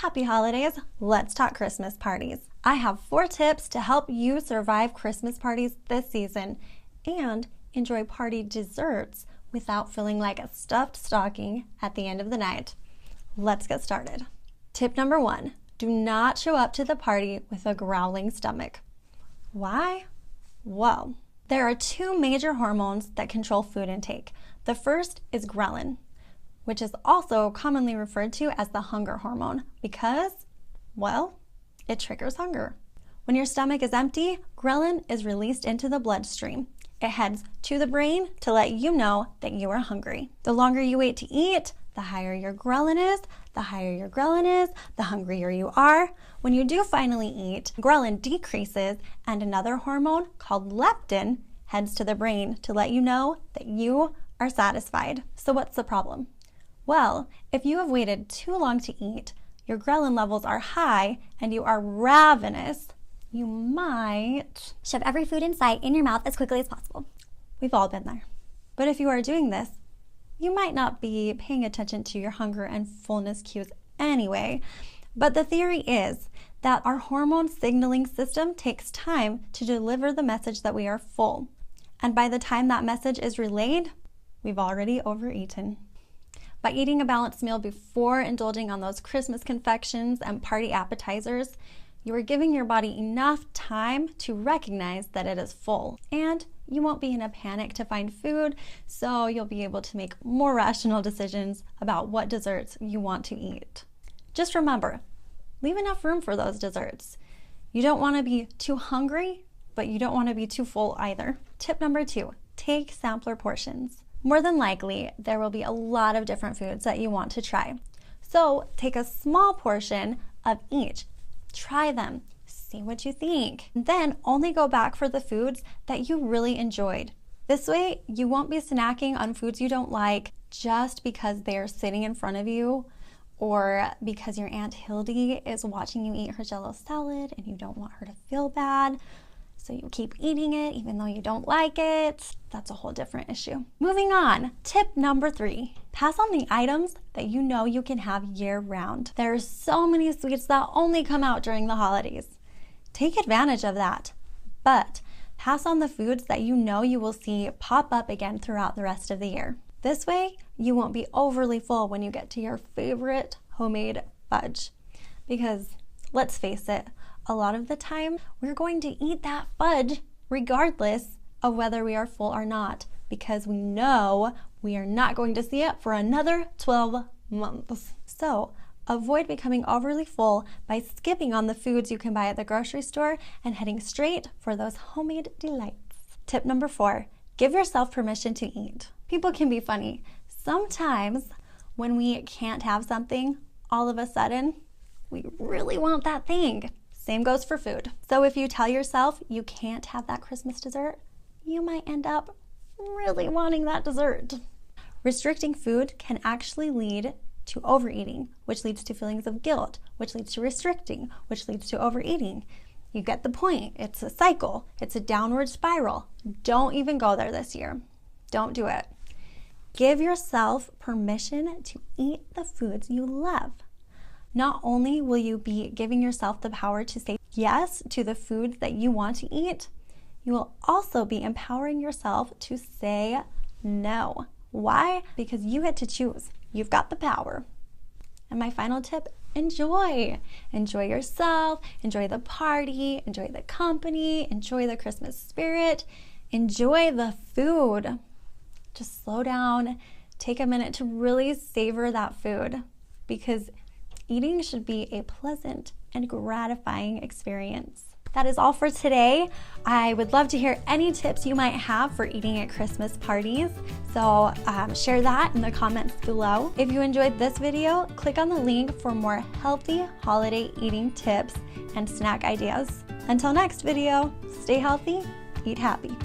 Happy holidays! Let's talk Christmas parties. I have 4 tips to help you survive Christmas parties this season and enjoy party desserts without feeling like a stuffed stocking at the end of the night. Let's get started. Tip number 1, do not show up to the party with a growling stomach. Why? Well, there are 2 major hormones that control food intake. The first is ghrelin, which is also commonly referred to as the hunger hormone because, well, it triggers hunger. When your stomach is empty, ghrelin is released into the bloodstream. It heads to the brain to let you know that you are hungry. The longer you wait to eat, the higher your ghrelin is. The higher your ghrelin is, the hungrier you are. When you do finally eat, ghrelin decreases and another hormone called leptin heads to the brain to let you know that you are satisfied. So what's the problem? Well, if you have waited too long to eat, your ghrelin levels are high, and you are ravenous, you might shove every food in sight in your mouth as quickly as possible. We've all been there. But if you are doing this, you might not be paying attention to your hunger and fullness cues anyway. But the theory is that our hormone signaling system takes time to deliver the message that we are full. And by the time that message is relayed, we've already overeaten. By eating a balanced meal before indulging on those Christmas confections and party appetizers, you are giving your body enough time to recognize that it is full. And you won't be in a panic to find food, so you'll be able to make more rational decisions about what desserts you want to eat. Just remember, leave enough room for those desserts. You don't want to be too hungry, but you don't want to be too full either. Tip number 2, take sampler portions. More than likely, there will be a lot of different foods that you want to try. So take a small portion of each. Try them. See what you think. And then only go back for the foods that you really enjoyed. This way, you won't be snacking on foods you don't like just because they are sitting in front of you or because your Aunt Hildy is watching you eat her Jell-O salad and you don't want her to feel bad. So you keep eating it even though you don't like it. That's a whole different issue. Moving on, tip number 3, pass on the items that you know you can have year-round. There are so many sweets that only come out during the holidays. Take advantage of that, but pass on the foods that you know you will see pop up again throughout the rest of the year. This way, you won't be overly full when you get to your favorite homemade fudge. Because let's face it, a lot of the time, we're going to eat that fudge regardless of whether we are full or not, because we know we are not going to see it for another 12 months. So avoid becoming overly full by skipping on the foods you can buy at the grocery store and heading straight for those homemade delights. Tip number 4, give yourself permission to eat. People can be funny. Sometimes when we can't have something, all of a sudden, we really want that thing. Same goes for food. So if you tell yourself you can't have that Christmas dessert, you might end up really wanting that dessert. Restricting food can actually lead to overeating, which leads to feelings of guilt, which leads to restricting, which leads to overeating. You get the point. It's a cycle. It's a downward spiral. Don't even go there this year. Don't do it. Give yourself permission to eat the foods you love. Not only will you be giving yourself the power to say yes to the foods that you want to eat, you will also be empowering yourself to say no. Why? Because you get to choose. You've got the power. And my final tip, enjoy. Enjoy yourself, enjoy the party, enjoy the company, enjoy the Christmas spirit, enjoy the food. Just slow down, take a minute to really savor that food, because eating should be a pleasant and gratifying experience. That is all for today. I would love to hear any tips you might have for eating at Christmas parties. So share that in the comments below. If you enjoyed this video, click on the link for more healthy holiday eating tips and snack ideas. Until next video, stay healthy, eat happy.